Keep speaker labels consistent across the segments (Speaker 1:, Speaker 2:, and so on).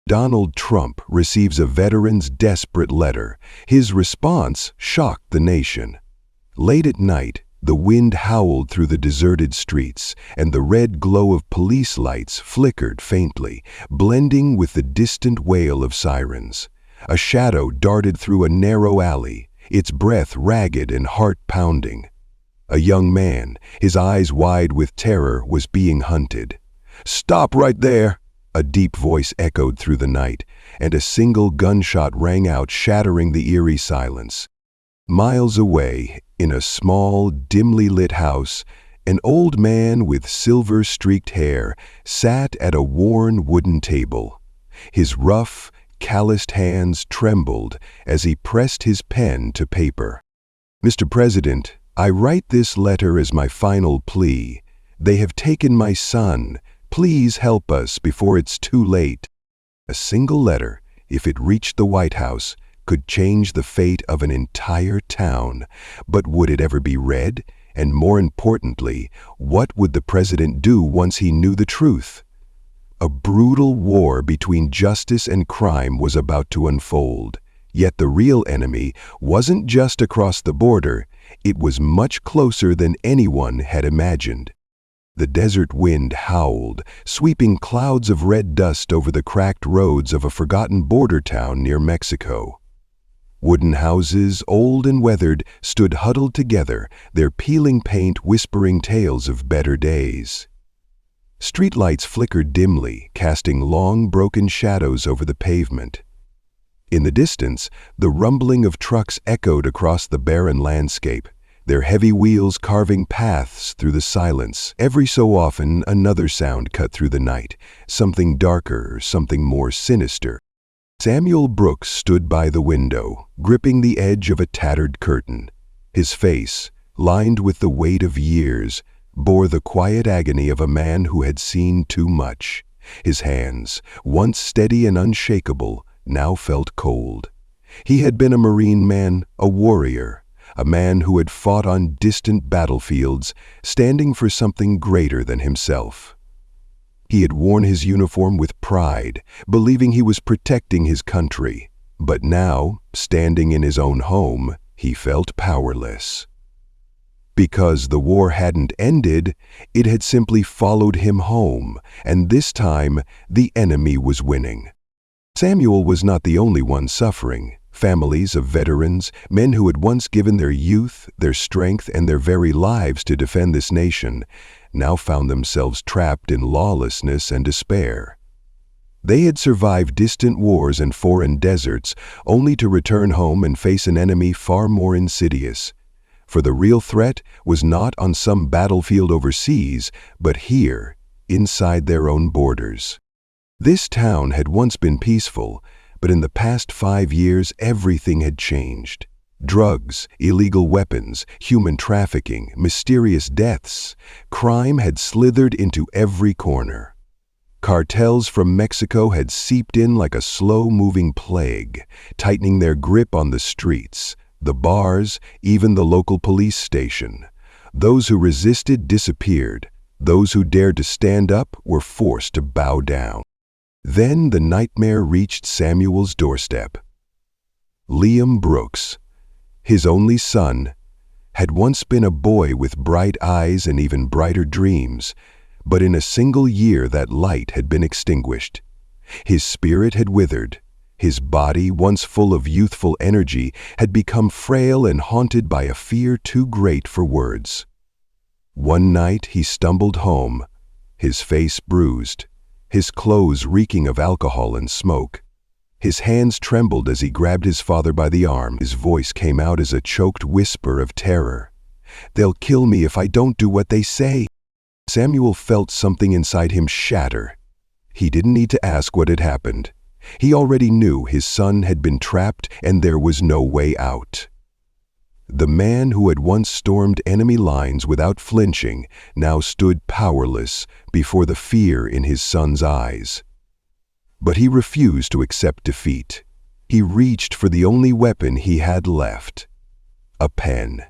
Speaker 1: Donald Trump receives a veteran's desperate letter. His response shocked the nation. Late at night, the wind howled through the deserted streets, and the red glow of police lights flickered faintly, blending with the distant wail of sirens. A shadow darted through a narrow alley, its breath ragged and heart-pounding. A young man, his eyes wide with terror, was being hunted. "Stop right there!" A deep voice echoed through the night, and a single gunshot rang out, shattering the eerie silence. Miles away, in a small, dimly lit house, an old man with silver-streaked hair sat at a worn wooden table. His rough, calloused hands trembled as he pressed his pen to paper. "Mr. President, I write this letter as my final plea. They have taken my son. Please help us before it's too late." A single letter, if it reached the White House, could change the fate of an entire town. But would it ever be read? And more importantly, what would the president do once he knew the truth? A brutal war between justice and crime was about to unfold. Yet the real enemy wasn't just across the border, it was much closer than anyone had imagined. The desert wind howled, sweeping clouds of red dust over the cracked roads of a forgotten border town near Mexico. Wooden houses, old and weathered, stood huddled together, their peeling paint whispering tales of better days. Streetlights flickered dimly, casting long, broken shadows over the pavement. In the distance, the rumbling of trucks echoed across the barren landscape, their heavy wheels carving paths through the silence. Every so often, another sound cut through the night, something darker, something more sinister. Samuel Brooks stood by the window, gripping the edge of a tattered curtain. His face, lined with the weight of years, bore the quiet agony of a man who had seen too much. His hands, once steady and unshakable, now felt cold. He had been a Marine man, a warrior, a man who had fought on distant battlefields, standing for something greater than himself. He had worn his uniform with pride, believing he was protecting his country. But now, standing in his own home, he felt powerless. Because the war hadn't ended, it had simply followed him home, and this time, the enemy was winning. Samuel was not the only one suffering. Families of veterans, men who had once given their youth, their strength, and their very lives to defend this nation, now found themselves trapped in lawlessness and despair. They had survived distant wars and foreign deserts, only to return home and face an enemy far more insidious. For the real threat was not on some battlefield overseas, but here, inside their own borders. This town had once been peaceful, but in the past 5 years everything had changed. Drugs, illegal weapons, human trafficking, mysterious deaths. Crime had slithered into every corner. Cartels from Mexico had seeped in like a slow-moving plague, tightening their grip on the streets, the bars, even the local police station. Those who resisted disappeared. Those who dared to stand up were forced to bow down. Then the nightmare reached Samuel's doorstep. Liam Brooks, his only son, had once been a boy with bright eyes and even brighter dreams, but in a single year that light had been extinguished. His spirit had withered. His body, once full of youthful energy, had become frail and haunted by a fear too great for words. One night he stumbled home, his face bruised, his clothes reeking of alcohol and smoke. His hands trembled as he grabbed his father by the arm. His voice came out as a choked whisper of terror. "They'll kill me if I don't do what they say." Samuel felt something inside him shatter. He didn't need to ask what had happened. He already knew his son had been trapped and there was no way out. The man who had once stormed enemy lines without flinching now stood powerless before the fear in his son's eyes. But he refused to accept defeat. He reached for the only weapon he had left, a pen.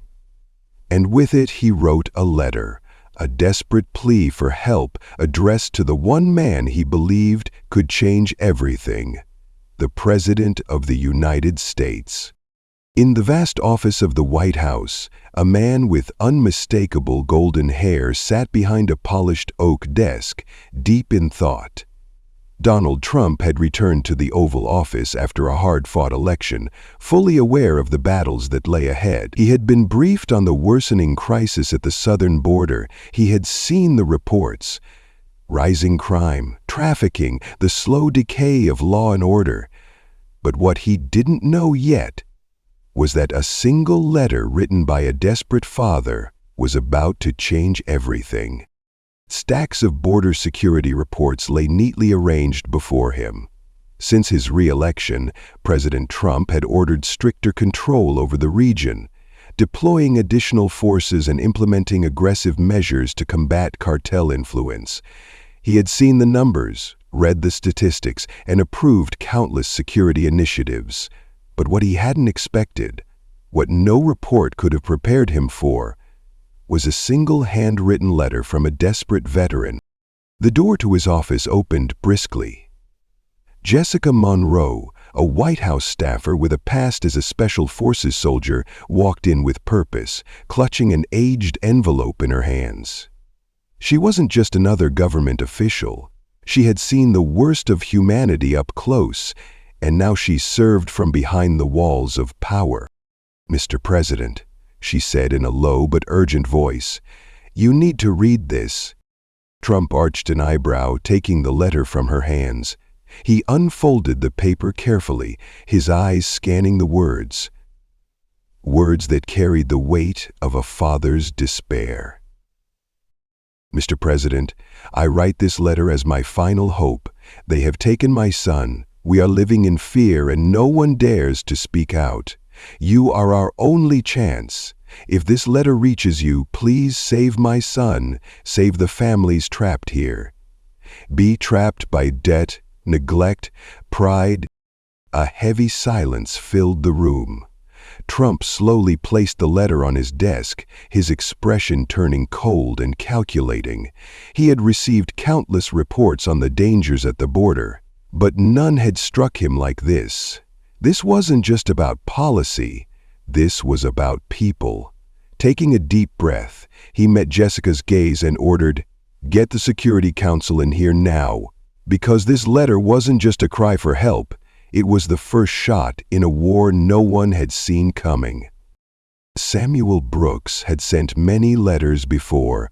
Speaker 1: And with it he wrote a letter A desperate plea for help addressed to the one man he believed could change everything: the President of the United States. In the vast office of the White House, a man with unmistakable golden hair sat behind a polished oak desk, deep in thought. Donald Trump had returned to the Oval Office after a hard-fought election, fully aware of the battles that lay ahead. He had been briefed on the worsening crisis at the southern border. He had seen the reports: rising crime, trafficking, the slow decay of law and order. But what he didn't know yet was that a single letter written by a desperate father was about to change everything. Stacks of border security reports lay neatly arranged before him. Since his re-election, President Trump had ordered stricter control over the region, deploying additional forces and implementing aggressive measures to combat cartel influence. He had seen the numbers, read the statistics, and approved countless security initiatives. But what he hadn't expected, what no report could have prepared him for, was a single handwritten letter from a desperate veteran. The door to his office opened briskly. Jessica Monroe, a White House staffer with a past as a Special Forces soldier, walked in with purpose, clutching an aged envelope in her hands. She wasn't just another government official. She had seen the worst of humanity up close, and now she served from behind the walls of power. "Mr. President," she said in a low but urgent voice, "you need to read this." Trump arched an eyebrow, taking the letter from her hands. He unfolded the paper carefully, his eyes scanning the words. Words that carried the weight of a father's despair. "Mr. President, I write this letter as my final hope. They have taken my son. We are living in fear and no one dares to speak out. You are our only chance. If this letter reaches you, please save my son, save the families trapped here. Be trapped by debt, neglect, pride." A heavy silence filled the room. Trump slowly placed the letter on his desk, his expression turning cold and calculating. He had received countless reports on the dangers at the border, but none had struck him like this. This wasn't just about policy. This was about people. Taking a deep breath, he met Jessica's gaze and ordered, "Get the Security Council in here now." Because this letter wasn't just a cry for help, it was the first shot in a war no one had seen coming. Samuel Brooks had sent many letters before,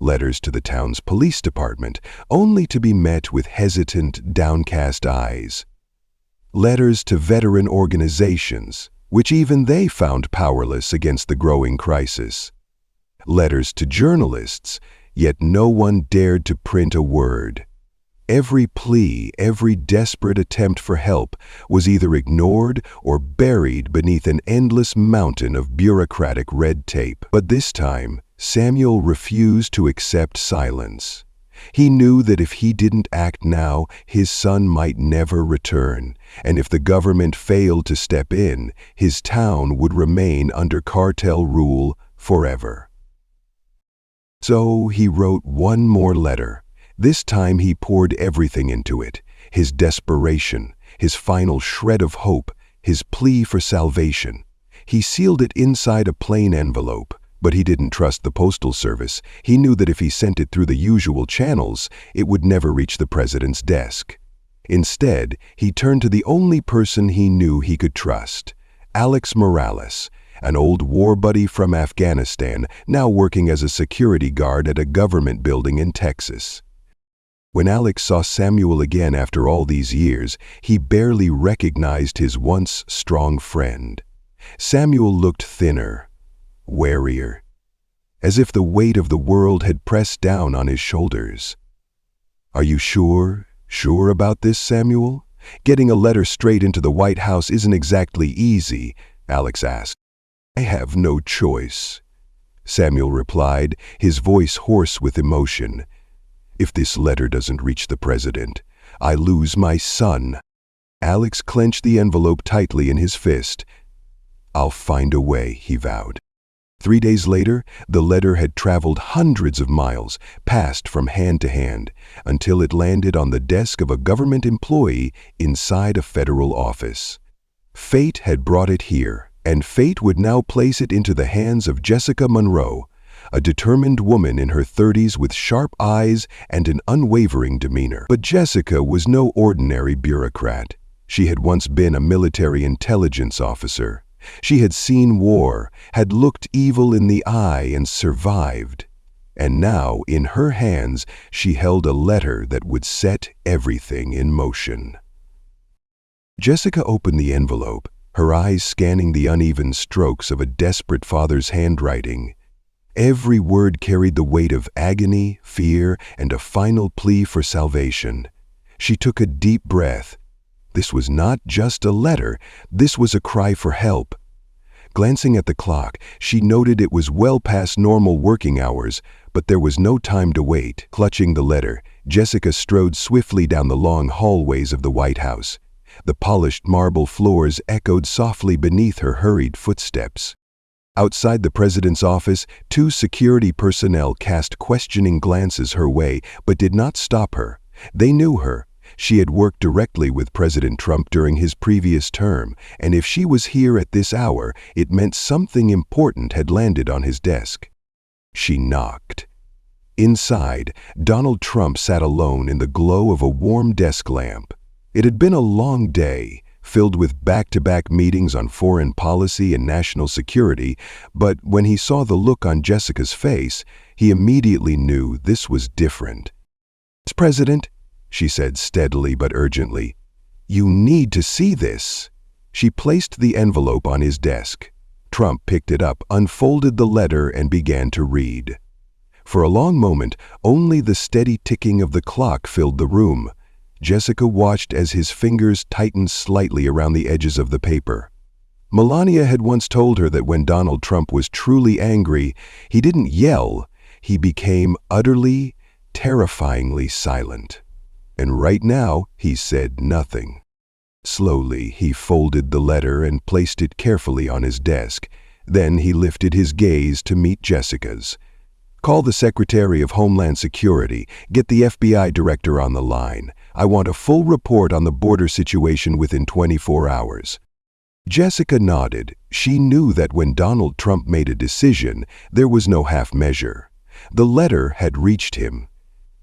Speaker 1: letters to the town's police department, only to be met with hesitant, downcast eyes. Letters to veteran organizations, which even they found powerless against the growing crisis. Letters to journalists, yet no one dared to print a word. Every plea, every desperate attempt for help was either ignored or buried beneath an endless mountain of bureaucratic red tape. But this time, Samuel refused to accept silence. He knew that if he didn't act now, his son might never return, and if the government failed to step in, his town would remain under cartel rule forever. So he wrote one more letter. This time he poured everything into it: his desperation, his final shred of hope, his plea for salvation. He sealed it inside a plain envelope, but he didn't trust the postal service. He knew that if he sent it through the usual channels, it would never reach the president's desk. Instead, he turned to the only person he knew he could trust: Alex Morales, an old war buddy from Afghanistan, now working as a security guard at a government building in Texas. When Alex saw Samuel again after all these years, he barely recognized his once strong friend. Samuel looked thinner, warier, as if the weight of the world had pressed down on his shoulders. "Are you sure about this, Samuel? Getting a letter straight into the White House isn't exactly easy," Alex asked. "I have no choice," Samuel replied, his voice hoarse with emotion. "If this letter doesn't reach the president, I lose my son." Alex clenched the envelope tightly in his fist. "I'll find a way," he vowed. 3 days later, the letter had traveled hundreds of miles, passed from hand to hand, until it landed on the desk of a government employee inside a federal office. Fate had brought it here, and fate would now place it into the hands of Jessica Monroe, a determined woman in her 30s with sharp eyes and an unwavering demeanor. But Jessica was no ordinary bureaucrat. She had once been a military intelligence officer. She had seen war, had looked evil in the eye and survived. And now, in her hands, she held a letter that would set everything in motion. Jessica opened the envelope, her eyes scanning the uneven strokes of a desperate father's handwriting. Every word carried the weight of agony, fear, and a final plea for salvation. She took a deep breath. This was not just a letter, this was a cry for help. Glancing at the clock, she noted it was well past normal working hours, but there was no time to wait. Clutching the letter, Jessica strode swiftly down the long hallways of the White House. The polished marble floors echoed softly beneath her hurried footsteps. Outside the president's office, 2 security personnel cast questioning glances her way, but did not stop her. They knew her. She had worked directly with President Trump during his previous term, and if she was here at this hour, it meant something important had landed on his desk. She knocked. Inside, Donald Trump sat alone in the glow of a warm desk lamp. It had been a long day, filled with back-to-back meetings on foreign policy and national security, but when he saw the look on Jessica's face, he immediately knew this was different. "Mr. President," she said steadily but urgently, "you need to see this." She placed the envelope on his desk. Trump picked it up, unfolded the letter, and began to read. For a long moment, only the steady ticking of the clock filled the room. Jessica watched as his fingers tightened slightly around the edges of the paper. Melania had once told her that when Donald Trump was truly angry, he didn't yell, he became utterly, terrifyingly silent. And right now, he said nothing. Slowly, he folded the letter and placed it carefully on his desk. Then he lifted his gaze to meet Jessica's. "Call the Secretary of Homeland Security. Get the FBI director on the line. I want a full report on the border situation within 24 hours. Jessica nodded. She knew that when Donald Trump made a decision, there was no half measure. The letter had reached him,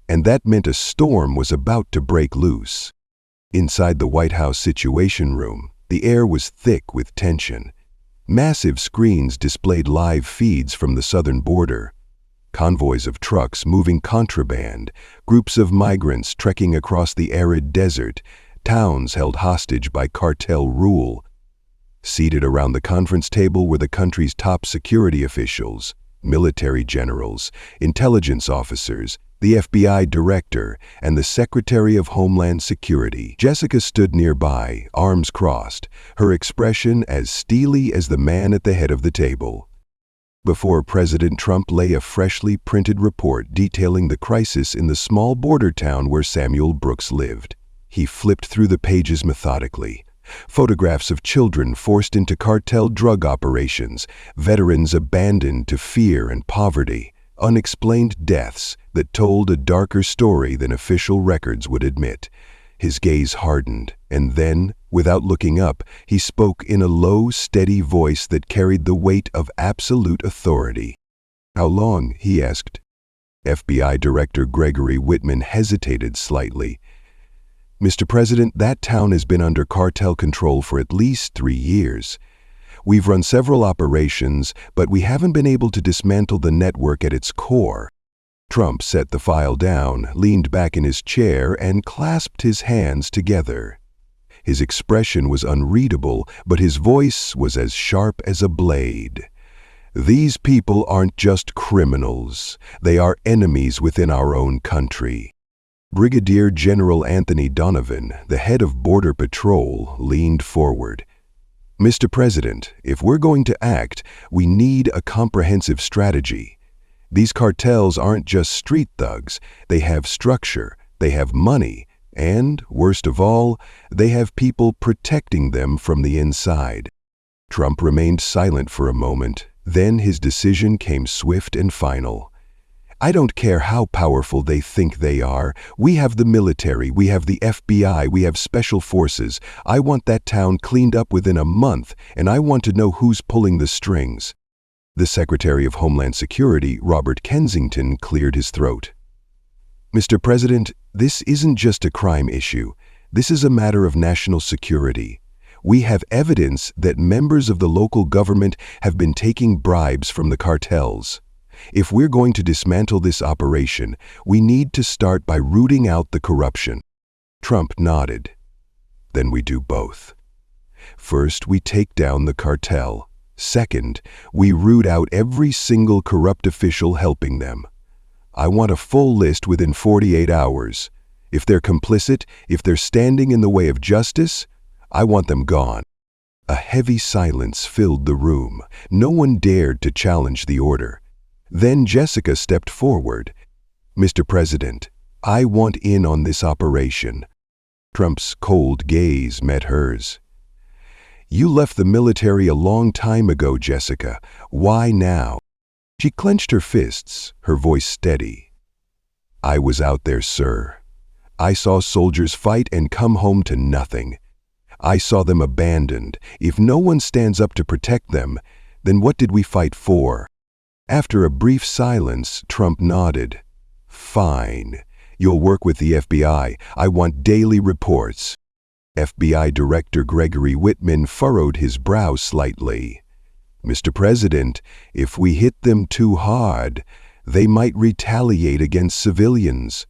Speaker 1: and that meant a storm was about to break loose. Inside the White House Situation Room, the air was thick with tension. Massive screens displayed live feeds from the southern border. Convoys of trucks moving contraband, groups of migrants trekking across the arid desert, towns held hostage by cartel rule. Seated around the conference table were the country's top security officials, military generals, intelligence officers, the FBI director, and the Secretary of Homeland Security. Jessica stood nearby, arms crossed, her expression as steely as the man at the head of the table. Before President Trump lay a freshly printed report detailing the crisis in the small border town where Samuel Brooks lived. He flipped through the pages methodically. Photographs of children forced into cartel drug operations, veterans abandoned to fear and poverty, unexplained deaths that told a darker story than official records would admit. His gaze hardened, and then, without looking up, he spoke in a low, steady voice that carried the weight of absolute authority. "How long?" he asked. FBI Director Gregory Whitman hesitated slightly. "Mr. President, that town has been under cartel control for at least 3 years. We've run several operations, but we haven't been able to dismantle the network at its core." Trump set the file down, leaned back in his chair, and clasped his hands together. His expression was unreadable, but his voice was as sharp as a blade. "These people aren't just criminals. They are enemies within our own country." Brigadier General Anthony Donovan, the head of Border Patrol, leaned forward. "Mr. President, if we're going to act, we need a comprehensive strategy. These cartels aren't just street thugs. They have structure, they have money, and, worst of all, they have people protecting them from the inside." Trump remained silent for a moment, Then his decision came swift and final. "I don't care how powerful they think they are. We have the military, we have the FBI, we have special forces. I want that town cleaned up within a month, and I want to know who's pulling the strings." The Secretary of Homeland Security, Robert Kensington, cleared his throat. "Mr. President, this isn't just a crime issue. This is a matter of national security. We have evidence that members of the local government have been taking bribes from the cartels. If we're going to dismantle this operation, we need to start by rooting out the corruption." Trump nodded. "Then we do both. First, we take down the cartel. Second, we root out every single corrupt official helping them. I want a full list within 48 hours. If they're complicit, if they're standing in the way of justice, I want them gone." A heavy silence filled the room. No one dared to challenge the order. Then Jessica stepped forward. "Mr. President, I want in on this operation." Trump's cold gaze met hers. "You left the military a long time ago, Jessica. Why now?" She clenched her fists, her voice steady. "I was out there, sir. I saw soldiers fight and come home to nothing. I saw them abandoned. If no one stands up to protect them, then what did we fight for?" After a brief silence, Trump nodded. "Fine. You'll work with the FBI. I want daily reports." FBI Director Gregory Whitman furrowed his brow slightly. "Mr. President, if we hit them too hard, they might retaliate against civilians."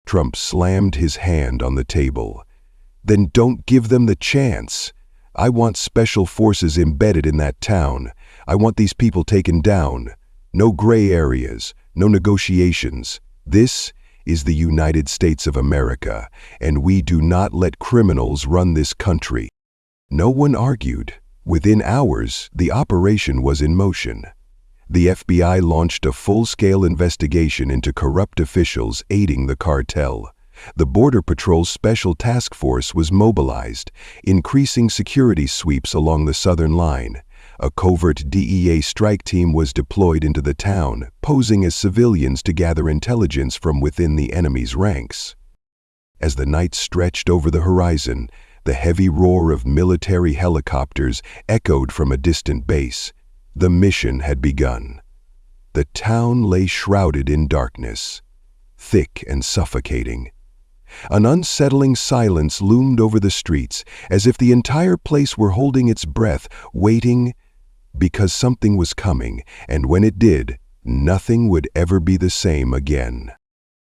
Speaker 1: Trump slammed his hand on the table. "Then don't give them the chance. I want special forces embedded in that town. I want these people taken down. No gray areas, no negotiations. This is the United States of America, and we do not let criminals run this country." No one argued. Within hours, the operation was in motion. The FBI launched a full-scale investigation into corrupt officials aiding the cartel. The Border Patrol's Special Task Force was mobilized, increasing security sweeps along the southern line. A covert DEA strike team was deployed into the town, posing as civilians to gather intelligence from within the enemy's ranks. As the night stretched over the horizon, the heavy roar of military helicopters echoed from a distant base. The mission had begun. The town lay shrouded in darkness, thick and suffocating. An unsettling silence loomed over the streets, as if the entire place were holding its breath, waiting, because something was coming, and when it did, nothing would ever be the same again.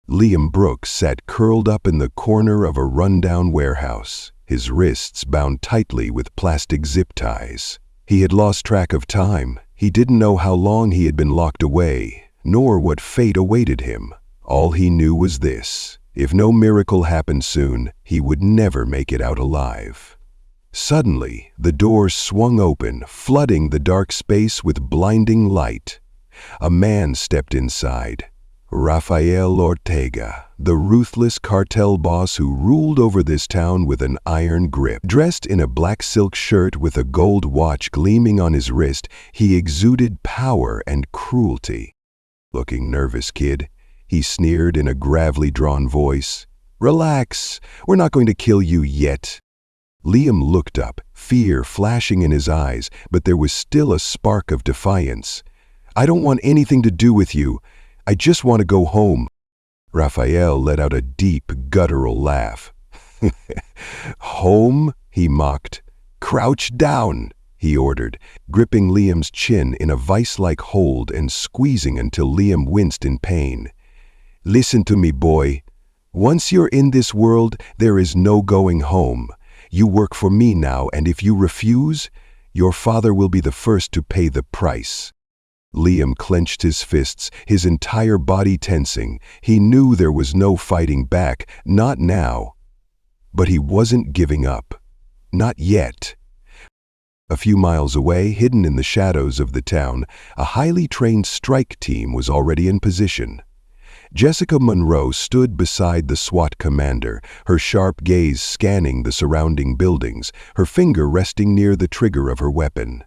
Speaker 1: Liam Brooks sat curled up in the corner of a rundown warehouse, his wrists bound tightly with plastic zip ties. He had lost track of time. He didn't know how long he had been locked away, nor what fate awaited him. All he knew was this: if no miracle happened soon, he would never make it out alive. Suddenly, the doors swung open, flooding the dark space with blinding light. A man stepped inside. Rafael Ortega, the ruthless cartel boss who ruled over this town with an iron grip. Dressed in a black silk shirt with a gold watch gleaming on his wrist, he exuded power and cruelty. "Looking nervous, kid," he sneered in a gravely drawn voice. "Relax, we're not going to kill you yet." Liam looked up, fear flashing in his eyes, but there was still a spark of defiance. "I don't want anything to do with you. I just want to go home." Raphael let out a deep, guttural laugh. "Home?" he mocked. "Crouch down," he ordered, gripping Liam's chin in a vice-like hold and squeezing until Liam winced in pain. "Listen to me, boy. Once you're in this world, there is no going home. You work for me now, and if you refuse, your father will be the first to pay the price." Liam clenched his fists, his entire body tensing. He knew there was no fighting back, not now. But he wasn't giving up. Not yet. A few miles away, hidden in the shadows of the town, a highly trained strike team was already in position. Jessica Monroe stood beside the SWAT commander, her sharp gaze scanning the surrounding buildings, her finger resting near the trigger of her weapon.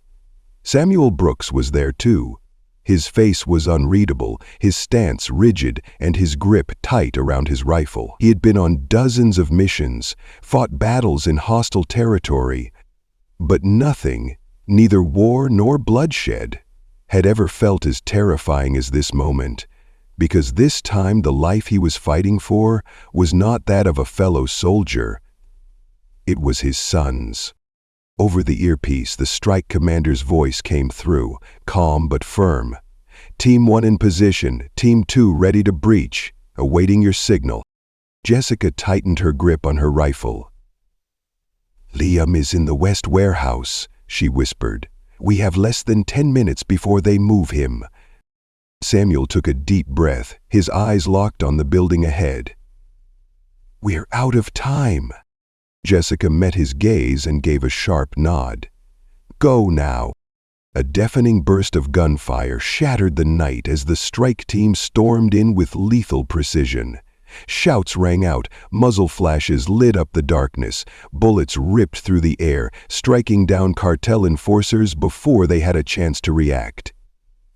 Speaker 1: Samuel Brooks was there too. His face was unreadable, his stance rigid, and his grip tight around his rifle. He had been on dozens of missions, fought battles in hostile territory, but nothing, neither war nor bloodshed, had ever felt as terrifying as this moment, because this time the life he was fighting for was not that of a fellow soldier. It was his son's. Over the earpiece, the strike commander's voice came through, calm but firm. Team 1 in position, Team 2 ready to breach, awaiting your signal. Jessica tightened her grip on her rifle. "Liam is in the West Warehouse," she whispered. "We have less than 10 minutes before they move him." Samuel took a deep breath, his eyes locked on the building ahead. "We're out of time." Jessica met his gaze and gave a sharp nod. "Go now." A deafening burst of gunfire shattered the night as the strike team stormed in with lethal precision. Shouts rang out, muzzle flashes lit up the darkness, bullets ripped through the air, striking down cartel enforcers before they had a chance to react.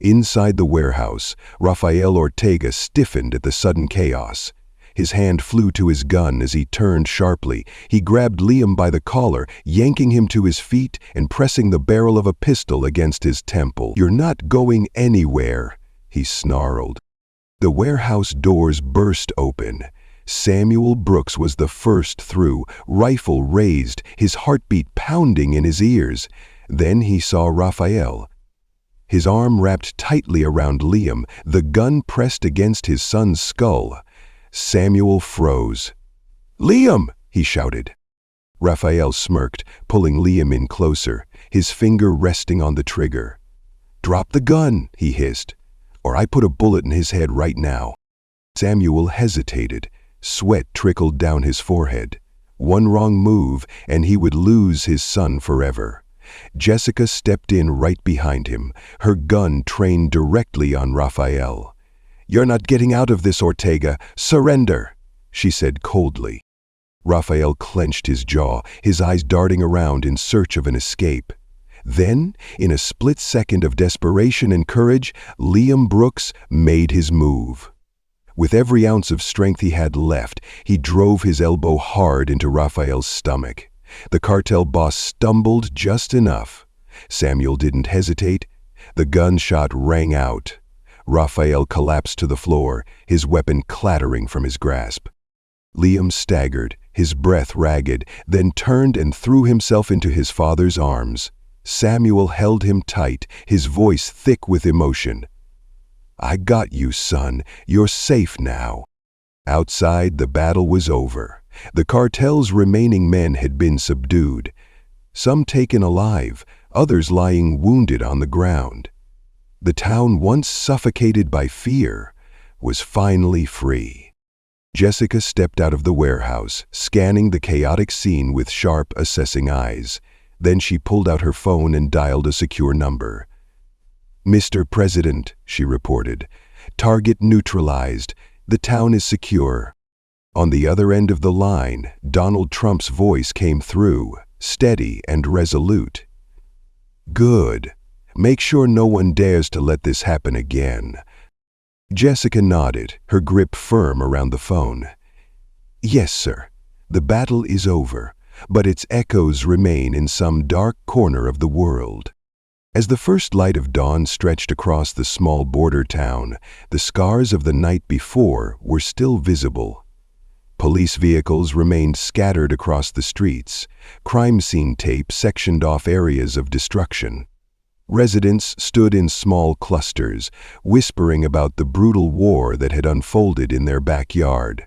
Speaker 1: Inside the warehouse, Rafael Ortega stiffened at the sudden chaos. His hand flew to his gun as he turned sharply. He grabbed Liam by the collar, yanking him to his feet and pressing the barrel of a pistol against his temple. "You're not going anywhere," he snarled. The warehouse doors burst open. Samuel Brooks was the first through, rifle raised, his heartbeat pounding in his ears. Then he saw Rafael. His arm wrapped tightly around Liam, the gun pressed against his son's skull. Samuel froze. "Liam!" he shouted. Rafael smirked, pulling Liam in closer, his finger resting on the trigger. "Drop the gun," he hissed, "or I put a bullet in his head right now." Samuel hesitated. Sweat trickled down his forehead. One wrong move, and he would lose his son forever. Jessica stepped in right behind him, her gun trained directly on Rafael. "You're not getting out of this, Ortega. Surrender," she said coldly. Rafael clenched his jaw, his eyes darting around in search of an escape. Then, in a split second of desperation and courage, Liam Brooks made his move. With every ounce of strength he had left, he drove his elbow hard into Rafael's stomach. The cartel boss stumbled just enough. Samuel didn't hesitate. The gunshot rang out. Rafael collapsed to the floor, his weapon clattering from his grasp. Liam staggered, his breath ragged, then turned and threw himself into his father's arms. Samuel held him tight, his voice thick with emotion. "I got you, son. You're safe now." Outside, the battle was over. The cartel's remaining men had been subdued, some taken alive, others lying wounded on the ground. The town, once suffocated by fear, was finally free. Jessica stepped out of the warehouse, scanning the chaotic scene with sharp, assessing eyes. Then she pulled out her phone and dialed a secure number. "Mr. President," she reported, "target neutralized. The town is secure." On the other end of the line, Donald Trump's voice came through, steady and resolute. "Good. Make sure no one dares to let this happen again." Jessica nodded, her grip firm around the phone. "Yes, sir. The battle is over, but its echoes remain in some dark corner of the world." As the first light of dawn stretched across the small border town, the scars of the night before were still visible. Police vehicles remained scattered across the streets, crime scene tape sectioned off areas of destruction. Residents stood in small clusters, whispering about the brutal war that had unfolded in their backyard.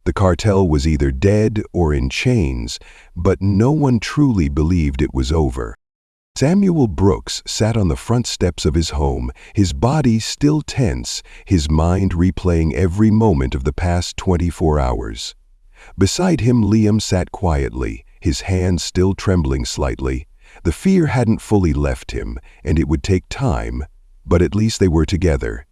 Speaker 1: The cartel was either dead or in chains, but no one truly believed it was over. Samuel Brooks sat on the front steps of his home, his body still tense, his mind replaying every moment of the past 24 hours. Beside him, Liam sat quietly, his hands still trembling slightly. The fear hadn't fully left him, and it would take time, but at least they were together.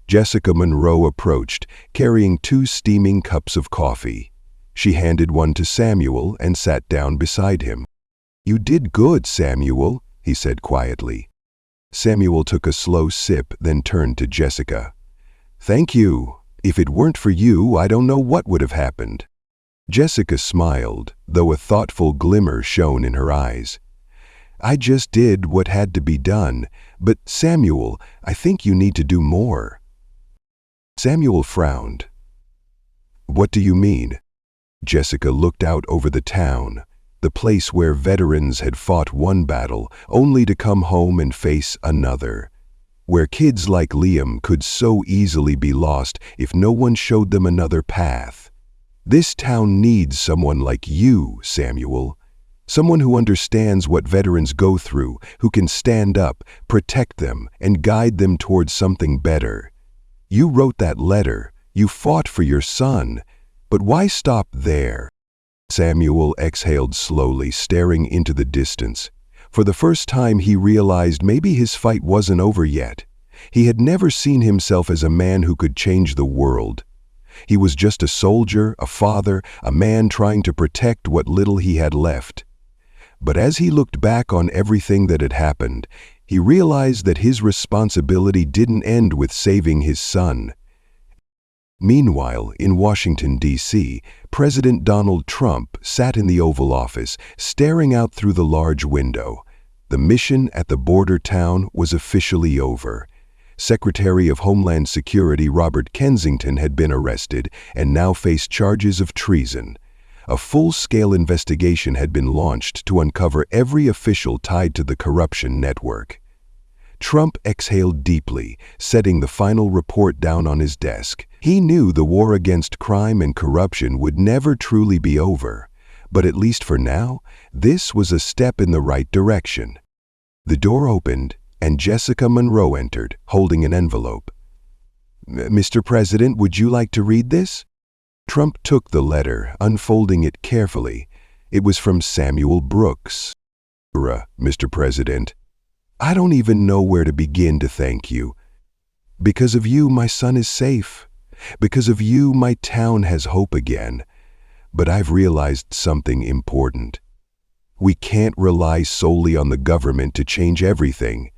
Speaker 1: Jessica Monroe approached, carrying 2 steaming cups of coffee. She handed one to Samuel and sat down beside him. "You did good, Samuel," he said quietly. Samuel took a slow sip, then turned to Jessica. "Thank you. If it weren't for you, I don't know what would have happened." Jessica smiled, though a thoughtful glimmer shone in her eyes. "I just did what had to be done, but Samuel, I think you need to do more." Samuel frowned. "What do you mean?" Jessica looked out over the town, the place where veterans had fought one battle only to come home and face another, where kids like Liam could so easily be lost if no one showed them another path. "This town needs someone like you, Samuel. Someone who understands what veterans go through, who can stand up, protect them, and guide them towards something better. You wrote that letter. You fought for your son. But why stop there?" Samuel exhaled slowly, staring into the distance. For the first time he realized maybe his fight wasn't over yet. He had never seen himself as a man who could change the world. He was just a soldier, a father, a man trying to protect what little he had left. But as he looked back on everything that had happened, he realized that his responsibility didn't end with saving his son. Meanwhile, in Washington, D.C., President Donald Trump sat in the Oval Office, staring out through the large window. The mission at the border town was officially over. Secretary of Homeland Security Robert Kensington had been arrested and now faced charges of treason. A full-scale investigation had been launched to uncover every official tied to the corruption network. Trump exhaled deeply, setting the final report down on his desk. He knew the war against crime and corruption would never truly be over, but at least for now, this was a step in the right direction. The door opened, and Jessica Monroe entered, holding an envelope. "Mr. President, would you like to read this?" Trump took the letter, unfolding it carefully. It was from Samuel Brooks. "Mr. President, I don't even know where to begin to thank you. Because of you, my son is safe. Because of you, my town has hope again. But I've realized something important. We can't rely solely on the government to change everything.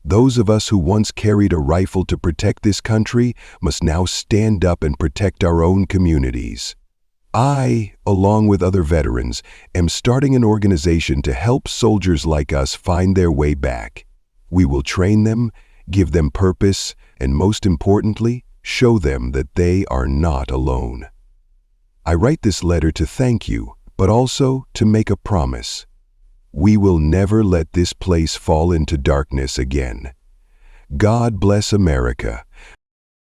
Speaker 1: Those of us who once carried a rifle to protect this country must now stand up and protect our own communities. I, along with other veterans, am starting an organization to help soldiers like us find their way back. We will train them, give them purpose, and most importantly, show them that they are not alone. I write this letter to thank you, but also to make a promise. We will never let this place fall into darkness again. God bless America."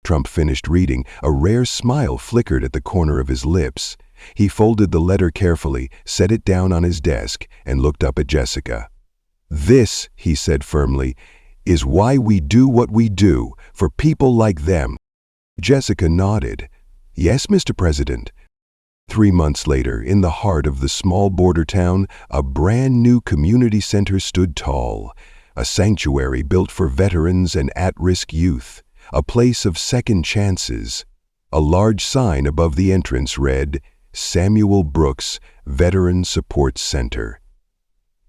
Speaker 1: Trump finished reading. A rare smile flickered at the corner of his lips. He folded the letter carefully, set it down on his desk, and looked up at Jessica. "This," he said firmly, "is why we do what we do, for people like them." Jessica nodded. "Yes, Mr. President." 3 months later, in the heart of the small border town, a brand new community center stood tall, a sanctuary built for veterans and at-risk youth, a place of second chances. A large sign above the entrance read, "Samuel Brooks, Veteran Support Center."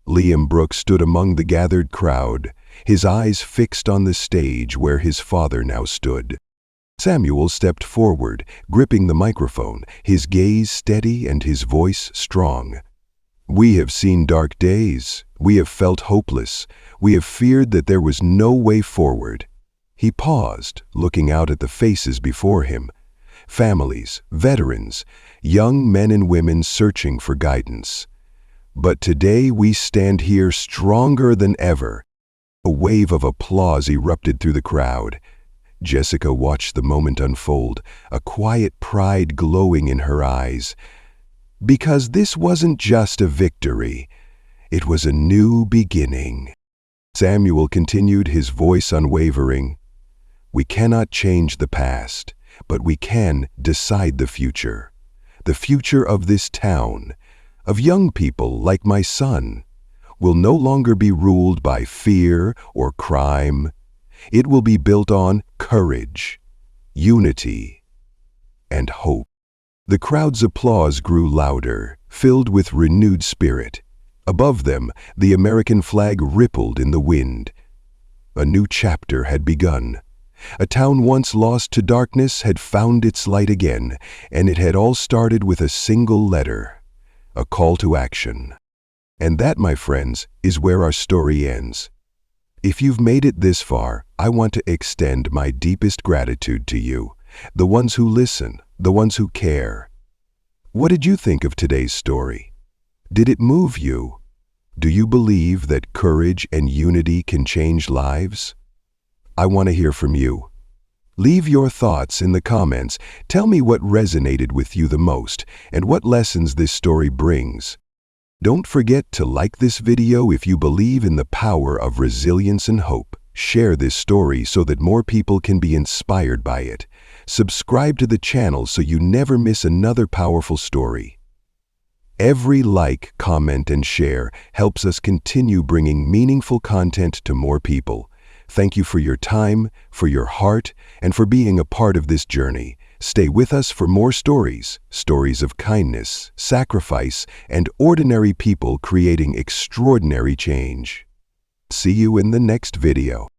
Speaker 1: Liam Brooks stood among the gathered crowd, his eyes fixed on the stage where his father now stood. Samuel stepped forward, gripping the microphone, his gaze steady and his voice strong. "We have seen dark days. We have felt hopeless. We have feared that there was no way forward." He paused, looking out at the faces before him. Families, veterans, young men and women searching for guidance. "But today we stand here stronger than ever." A wave of applause erupted through the crowd. Jessica watched the moment unfold, a quiet pride glowing in her eyes. Because this wasn't just a victory, it was a new beginning. Samuel continued, his voice unwavering. "We cannot change the past, but we can decide the future. The future of this town, of young people like my son, will no longer be ruled by fear or crime. It will be built on courage, unity, and hope." The crowd's applause grew louder, filled with renewed spirit. Above them, the American flag rippled in the wind. A new chapter had begun. A town once lost to darkness had found its light again, and it had all started with a single letter, a call to action. And that, my friends, is where our story ends. If you've made it this far, I want to extend my deepest gratitude to you, the ones who listen, the ones who care. What did you think of today's story? Did it move you? Do you believe that courage and unity can change lives? I want to hear from you. Leave your thoughts in the comments. Tell me what resonated with you the most and what lessons this story brings. Don't forget to like this video if you believe in the power of resilience and hope. Share this story so that more people can be inspired by it. Subscribe to the channel so you never miss another powerful story. Every like, comment, and share helps us continue bringing meaningful content to more people. Thank you for your time, for your heart, and for being a part of this journey. Stay with us for more stories of kindness, sacrifice, and ordinary people creating extraordinary change. See you in the next video.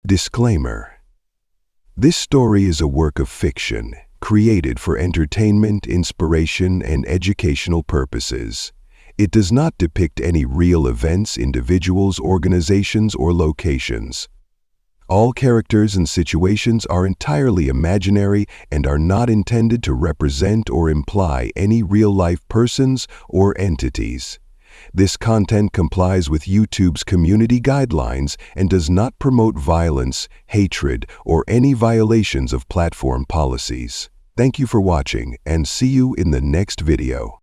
Speaker 1: Disclaimer: this story is a work of fiction, created for entertainment, inspiration, and educational purposes. It does not depict any real events, individuals, organizations, or locations. All characters and situations are entirely imaginary and are not intended to represent or imply any real-life persons or entities. This content complies with YouTube's community guidelines and does not promote violence, hatred, or any violations of platform policies. Thank you for watching, and see you in the next video.